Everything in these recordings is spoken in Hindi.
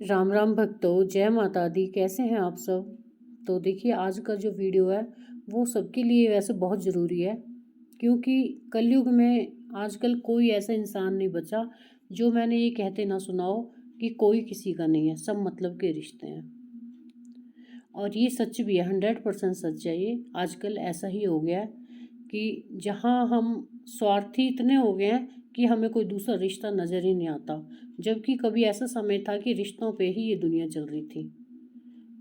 राम राम भक्तों, जय माता दी। कैसे हैं आप सब? तो देखिए, आज का जो वीडियो है वो सबके लिए वैसे बहुत ज़रूरी है, क्योंकि कलयुग में आजकल कोई ऐसा इंसान नहीं बचा जो मैंने ये कहते ना सुना हो कि कोई किसी का नहीं है, सब मतलब के रिश्ते हैं। और ये सच भी है, 100% सच है। ये आजकल ऐसा ही हो गया है कि जहाँ हम स्वार्थी इतने हो गए हैं कि हमें कोई दूसरा रिश्ता नज़र ही नहीं आता। जबकि कभी ऐसा समय था कि रिश्तों पे ही ये दुनिया चल रही थी।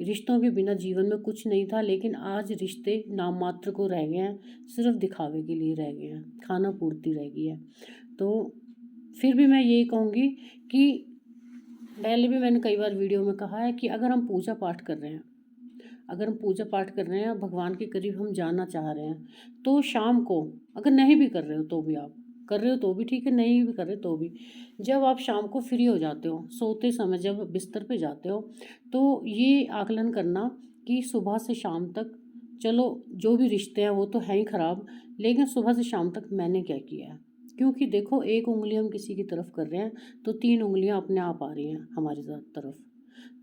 रिश्तों के बिना जीवन में कुछ नहीं था, लेकिन आज रिश्ते नाम मात्र को रह गए हैं, सिर्फ दिखावे के लिए रह गए हैं, खाना पूर्ति रह गई है। तो फिर भी मैं यही कहूँगी कि पहले भी मैंने कई बार वीडियो में कहा है कि अगर हम पूजा पाठ कर रहे हैं, अगर हम पूजा पाठ कर रहे हैं, भगवान के करीब हम जाना चाह रहे हैं, तो शाम को, अगर नहीं भी कर रहे हो तो भी, आप कर रहे हो तो भी ठीक है, नहीं भी कर रहे तो भी, जब आप शाम को फ्री हो जाते हो, सोते समय जब बिस्तर पे जाते हो, तो ये आकलन करना कि सुबह से शाम तक, चलो जो भी रिश्ते हैं वो तो है ही ख़राब, लेकिन सुबह से शाम तक मैंने क्या किया है। क्योंकि देखो, एक उंगली हम किसी की तरफ कर रहे हैं तो 3 उंगलियां अपने आप आ रही हैं हमारी तरफ।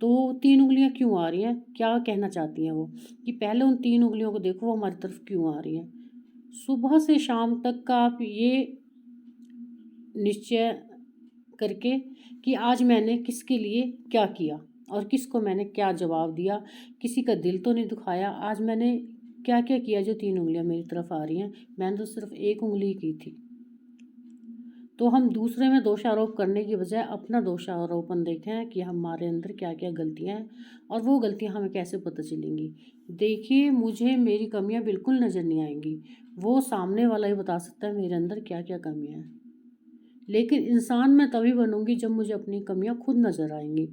तो 3 उंगलियां क्यों आ रही हैं, क्या कहना चाहती हैं वो, कि पहले उन 3 उंगलियों को देखो वो हमारी तरफ क्यों आ रही हैं। सुबह से शाम तक का आप ये निश्चय करके कि आज मैंने किसके लिए क्या किया और किसको मैंने क्या जवाब दिया, किसी का दिल तो नहीं दुखाया, आज मैंने क्या क्या किया जो 3 उंगलियां मेरी तरफ आ रही हैं। मैंने तो सिर्फ एक उंगली ही की थी। तो हम दूसरे में दोषारोप करने की बजाय अपना दोषारोपण देखें कि हमारे अंदर क्या क्या गलतियां हैं और वो गलतियां हमें कैसे पता चलेंगी। देखिए, मुझे मेरी कमियां बिल्कुल नज़र नहीं आएंगी, वो सामने वाला ही बता सकता है मेरे अंदर क्या क्या कमियां हैं। लेकिन इंसान मैं तभी बनूंगी जब मुझे अपनी कमियां खुद नज़र आएंगी।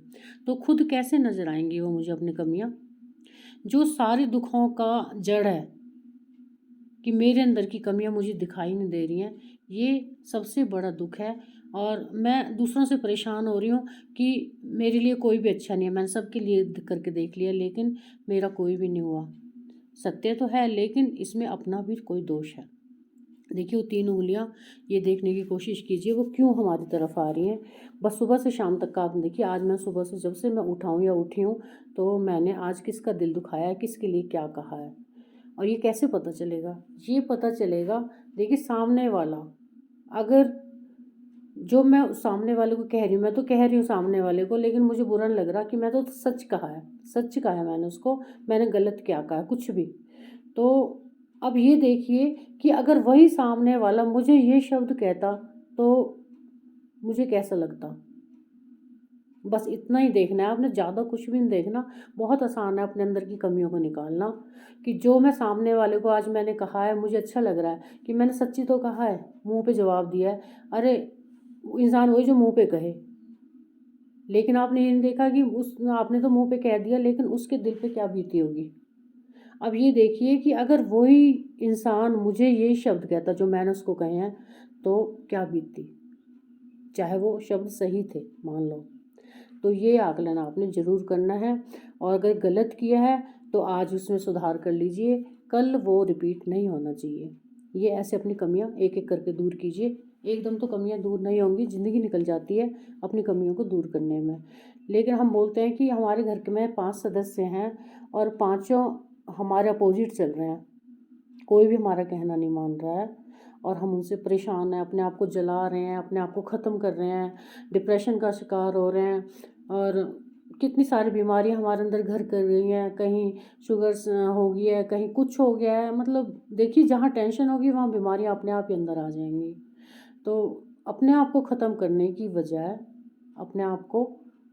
तो खुद कैसे नज़र आएंगी वो मुझे अपनी कमियां? जो सारे दुखों का जड़ है कि मेरे अंदर की कमियां मुझे दिखाई नहीं दे रही हैं, ये सबसे बड़ा दुख है। और मैं दूसरों से परेशान हो रही हूँ कि मेरे लिए कोई भी अच्छा नहीं है। मैंने सबके लिए करके देख लिया, लेकिन मेरा कोई भी नहीं हुआ। सत्य तो है, लेकिन इसमें अपना भी कोई दोष है। देखिए, वो 3 उंगलियां, ये देखने की कोशिश कीजिए वो क्यों हमारी तरफ आ रही हैं। बस सुबह से शाम तक का आपने देखिए, आज मैं सुबह से जब से मैं उठा हूँ या उठी हूँ, तो मैंने आज किसका दिल दुखाया है, किसके लिए क्या कहा है। और ये कैसे पता चलेगा? ये पता चलेगा, देखिए, सामने वाला, अगर जो मैं सामने वाले को कह रही हूँ, मैं तो कह रही हूँ सामने वाले को, लेकिन मुझे बुरा नहीं लग रहा कि मैं तो सच कहा है, सच कहा है मैंने उसको, मैंने गलत क्या कहा, कुछ भी। तो अब ये देखिए कि अगर वही सामने वाला मुझे ये शब्द कहता तो मुझे कैसा लगता। बस इतना ही देखना है आपने, ज़्यादा कुछ भी नहीं देखना। बहुत आसान है अपने अंदर की कमियों को निकालना, कि जो मैं सामने वाले को आज मैंने कहा है, मुझे अच्छा लग रहा है कि मैंने सच्ची तो कहा है, मुंह पे जवाब दिया है। अरे, इंसान वही जो मुंह पे कहे, लेकिन आपने ये नहीं देखा कि उस आपने तो मुंह पे कह दिया, लेकिन उसके दिल पे क्या बीती होगी। अब ये देखिए कि अगर वही इंसान मुझे ये शब्द कहता जो मैंने उसको कहे हैं, तो क्या बीतती, चाहे वो शब्द सही थे, मान लो। तो ये आकलन आपने ज़रूर करना है। और अगर गलत किया है तो आज उसमें सुधार कर लीजिए, कल वो रिपीट नहीं होना चाहिए। ये ऐसे अपनी कमियां एक एक करके दूर कीजिए। एकदम तो कमियां दूर नहीं होंगी, ज़िंदगी निकल जाती है अपनी कमियों को दूर करने में। लेकिन हम बोलते हैं कि हमारे घर के में 5 सदस्य हैं और पाँचों हमारे अपोजिट चल रहे हैं, कोई भी हमारा कहना नहीं मान रहा है और हम उनसे परेशान हैं, अपने आप को जला रहे हैं, अपने आप को ख़त्म कर रहे हैं, डिप्रेशन का शिकार हो रहे हैं। और कितनी सारी बीमारियां हमारे अंदर घर कर रही हैं, कहीं शुगर हो गई है, कहीं कुछ हो गया है। मतलब देखिए, जहाँ टेंशन होगी वहाँ बीमारियां अपने आप ही अंदर आ जाएंगी। तो अपने आप को ख़त्म करने की बजाय अपने आप को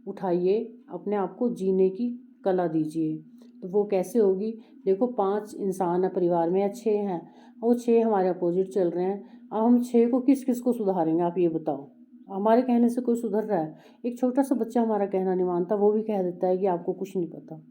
उठाइए, अपने आप को जीने की कला दीजिए। तो वो कैसे होगी? देखो, 5 इंसान है परिवार में या 6 हैं, वो 6 हमारे अपोजिट चल रहे हैं। अब हम 6 को किस किस को सुधारेंगे, आप ये बताओ। हमारे कहने से कोई सुधर रहा है? एक छोटा सा बच्चा हमारा कहना नहीं मानता, वो भी कह देता है कि आपको कुछ नहीं पता।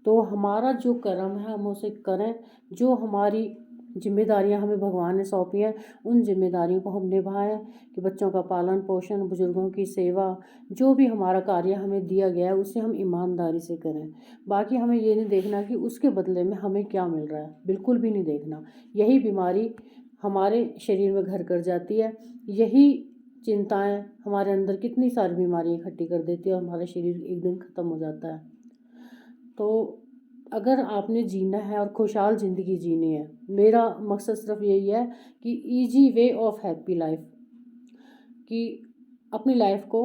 तो हमारा जो कर्म है हम उसे करें, जो हमारी जिम्मेदारियां हमें भगवान ने सौंपी हैं उन जिम्मेदारियों को हम निभाएं, कि बच्चों का पालन पोषण, बुजुर्गों की सेवा, जो भी हमारा कार्य हमें दिया गया है उसे हम ईमानदारी से करें। बाकी हमें ये नहीं देखना कि उसके बदले में हमें क्या मिल रहा है, बिल्कुल भी नहीं देखना। यही बीमारी हमारे शरीर में घर कर जाती है, यही चिंताएं हमारे अंदर कितनी सारी बीमारियां इकट्ठी कर देती है और हमारा शरीर एक दिन ख़त्म हो जाता है। तो अगर आपने जीना है और खुशहाल ज़िंदगी जीनी है, मेरा मकसद सिर्फ यही है कि easy way of happy life, कि अपनी लाइफ को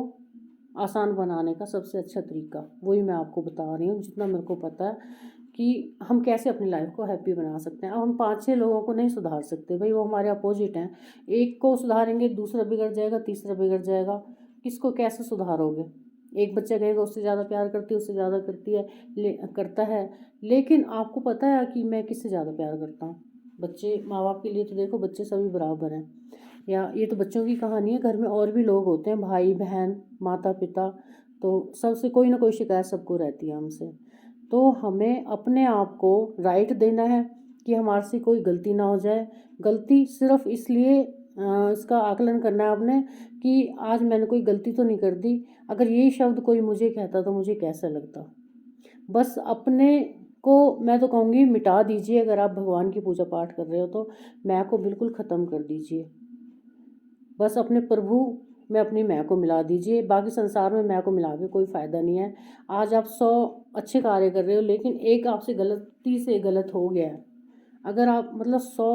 आसान बनाने का सबसे अच्छा तरीका वही मैं आपको बता रही हूँ, जितना मेरे को पता है कि हम कैसे अपनी लाइफ को हैप्पी बना सकते हैं। अब हम 5-6 लोगों को नहीं सुधार सकते भाई, वो हमारे अपोजिट हैं। एक को सुधारेंगे दूसरा बिगड़ जाएगा, तीसरा बिगड़ जाएगा, किसको कैसे सुधारोगे? एक बच्चा कहेगा उससे ज़्यादा प्यार करती है, उससे ज़्यादा करती है, करता है, लेकिन आपको पता है कि मैं किससे ज़्यादा प्यार करता हूँ? बच्चे माँ बाप के लिए तो देखो बच्चे सभी बराबर हैं, या ये तो बच्चों की कहानी है, घर में और भी लोग होते हैं, भाई बहन माता पिता, तो सबसे कोई ना कोई शिकायत सबको रहती है हमसे। तो हमें अपने आप को राइट देना है कि हमारे से कोई गलती ना हो जाए। गलती सिर्फ इसलिए इसका आकलन करना है आपने कि आज मैंने कोई गलती तो नहीं कर दी, अगर यही शब्द कोई मुझे कहता तो मुझे कैसा लगता। बस अपने को मैं तो कहूँगी मिटा दीजिए, अगर आप भगवान की पूजा पाठ कर रहे हो तो मैं को बिल्कुल ख़त्म कर दीजिए। बस अपने प्रभु में अपनी मैं को मिला दीजिए, बाकी संसार में मैं को मिला के कोई फ़ायदा नहीं है। आज आप 100 अच्छे कार्य कर रहे हो, लेकिन एक आपसे गलती से गलत हो गया है। अगर आप मतलब 100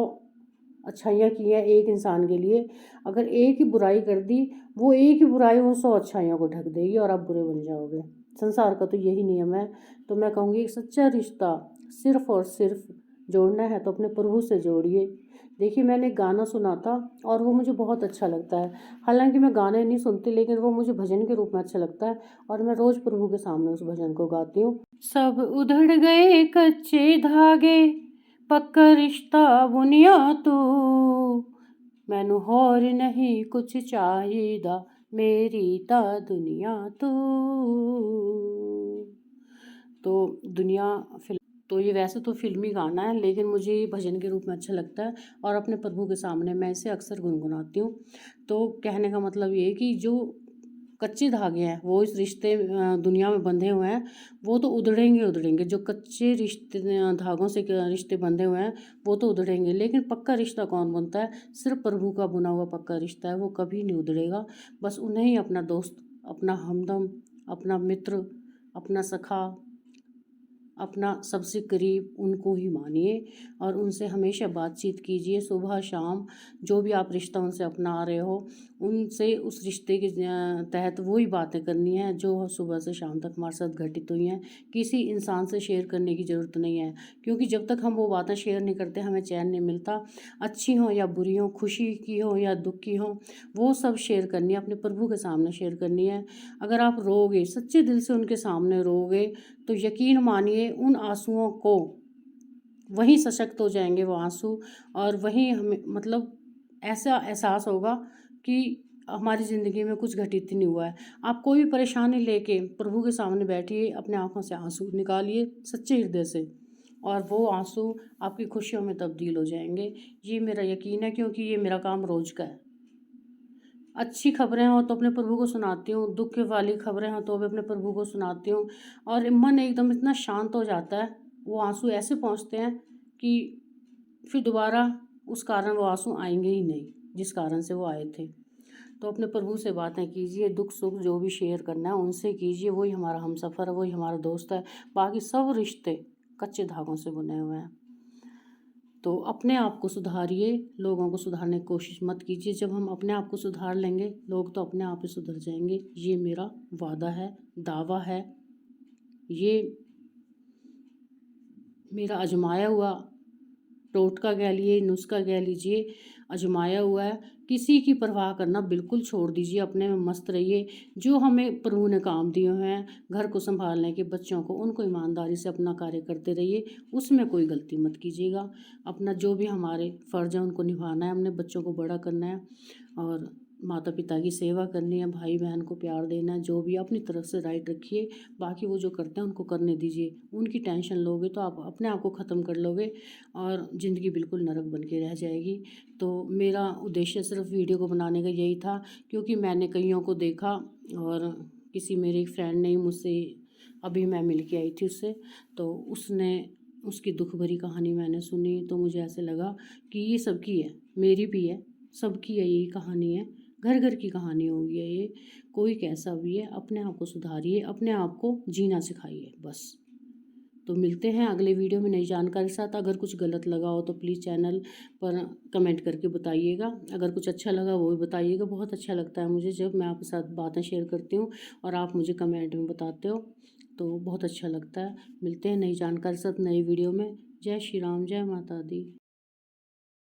अच्छाइयाँ की हैं एक इंसान के लिए, अगर एक ही बुराई कर दी, वो एक ही बुराई उन 100 अच्छाइयों को ढक देगी और आप बुरे बन जाओगे। संसार का तो यही नियम है। तो मैं कहूँगी एक सच्चा रिश्ता सिर्फ़ और सिर्फ जोड़ना है तो अपने प्रभु से जोड़िए। देखिए मैंने एक गाना सुना था और वो मुझे बहुत अच्छा लगता है। हालांकि मैं गाने नहीं सुनती, लेकिन वो मुझे भजन के रूप में अच्छा लगता है और मैं रोज़ प्रभु के सामने उस भजन को गाती हूँ। सब उधड़ गए कच्चे धागे, पक्का रिश्ता बुनिया तू, मैनू होर नहीं कुछ चाहिदा, मेरी ता दुनिया तू। तो दुनिया तो ये वैसे तो फिल्मी गाना है, लेकिन मुझे ये भजन के रूप में अच्छा लगता है और अपने प्रभु के सामने मैं इसे अक्सर गुनगुनाती हूँ। तो कहने का मतलब ये है कि जो कच्चे धागे हैं वो इस रिश्ते दुनिया में बंधे हुए हैं, वो तो उधड़ेंगे उधड़ेंगे। जो कच्चे रिश्ते धागों से रिश्ते बंधे हुए हैं वो तो उधड़ेंगे, लेकिन पक्का रिश्ता कौन बनता है? सिर्फ प्रभु का बुना हुआ पक्का रिश्ता है, वो कभी नहीं उधड़ेगा। बस उन्हें ही अपना दोस्त, अपना हमदम, अपना मित्र, अपना सखा, अपना सबसे करीब उनको ही मानिए और उनसे हमेशा बातचीत कीजिए। सुबह शाम जो भी आप रिश्ता उनसे अपना रहे हो, उनसे उस रिश्ते के तहत वही बातें करनी है जो सुबह से शाम तक हमारे साथ घटित हुई हैं। किसी इंसान से शेयर करने की ज़रूरत नहीं है, क्योंकि जब तक हम वो बातें शेयर नहीं करते हमें चैन नहीं मिलता। अच्छी हो या बुरी हो, खुशी की हो या दुख की हो, वो सब शेयर करनी है, अपने प्रभु के सामने शेयर करनी है। अगर आप रोओगे, सच्चे दिल से उनके सामने रोओगे, तो यकीन मानिए उन आंसुओं को वहीं सशक्त हो जाएंगे वो आंसू, और वहीं हमें मतलब ऐसा एहसास होगा कि हमारी ज़िंदगी में कुछ घटित ही नहीं हुआ है। आप कोई भी परेशानी लेके प्रभु के सामने बैठिए, अपने आँखों से आंसू निकालिए सच्चे हृदय से, और वो आंसू आपकी खुशियों में तब्दील हो जाएंगे। ये मेरा यकीन है, क्योंकि ये मेरा काम रोज़ का है। अच्छी खबरें हो तो अपने प्रभु को सुनाती हूँ, दुख वाली खबरें हो तो भी अपने प्रभु को सुनाती हूँ, और मन एकदम इतना शांत हो जाता है। वो आंसू ऐसे पहुँचते हैं कि फिर दोबारा उस कारण वो आंसू आएंगे ही नहीं जिस कारण से वो आए थे। तो अपने प्रभु से बातें कीजिए, दुख सुख जो भी शेयर करना है उनसे कीजिए, वही हमारा हमसफ़र है, वही हमारा दोस्त है। बाकी सब रिश्ते कच्चे धागों से बुने हुए हैं। तो अपने आप को सुधारिए, लोगों को सुधारने की कोशिश मत कीजिए। जब हम अपने आप को सुधार लेंगे, लोग तो अपने आप ही सुधर जाएंगे। ये मेरा वादा है, दावा है, ये मेरा आजमाया हुआ टोटका कह लिए, नुस्खा कह लीजिए, आजमाया हुआ है। किसी की परवाह करना बिल्कुल छोड़ दीजिए, अपने में मस्त रहिए। जो हमें प्रभु ने काम दिए हुए हैं, घर को संभालने के, बच्चों को, उनको ईमानदारी से अपना कार्य करते रहिए, उसमें कोई गलती मत कीजिएगा। अपना जो भी हमारे फ़र्ज़ है उनको निभाना है, हमने बच्चों को बड़ा करना है और माता पिता की सेवा करनी है, भाई बहन को प्यार देना है, जो भी अपनी तरफ से राइट रखिए। बाकी वो जो करते हैं उनको करने दीजिए। उनकी टेंशन लोगे तो आप अपने आप को ख़त्म कर लोगे और ज़िंदगी बिल्कुल नरक बन के रह जाएगी। तो मेरा उद्देश्य सिर्फ वीडियो को बनाने का यही था, क्योंकि मैंने कईयों को देखा और किसी मेरी फ्रेंड ने मुझसे, अभी मैं मिल के आई थी उससे, तो उसने उसकी दुख भरी कहानी मैंने सुनी, तो मुझे ऐसे लगा कि ये सबकी है, मेरी भी है, सबकी है, यही कहानी है। घर घर की कहानी होगी ये। कोई कैसा भी है, अपने आप को सुधारिए, अपने आप को जीना सिखाइए बस। तो मिलते हैं अगले वीडियो में नई जानकारी के साथ। अगर कुछ गलत लगा हो तो प्लीज़ चैनल पर कमेंट करके बताइएगा। अगर कुछ अच्छा लगा वो भी बताइएगा। बहुत अच्छा लगता है मुझे जब मैं आपके साथ बातें शेयर करती हूँ और आप मुझे कमेंट में बताते हो, तो बहुत अच्छा लगता है। मिलते हैं नई जानकारी के साथ नई वीडियो में। जय श्री राम, जय माता दी।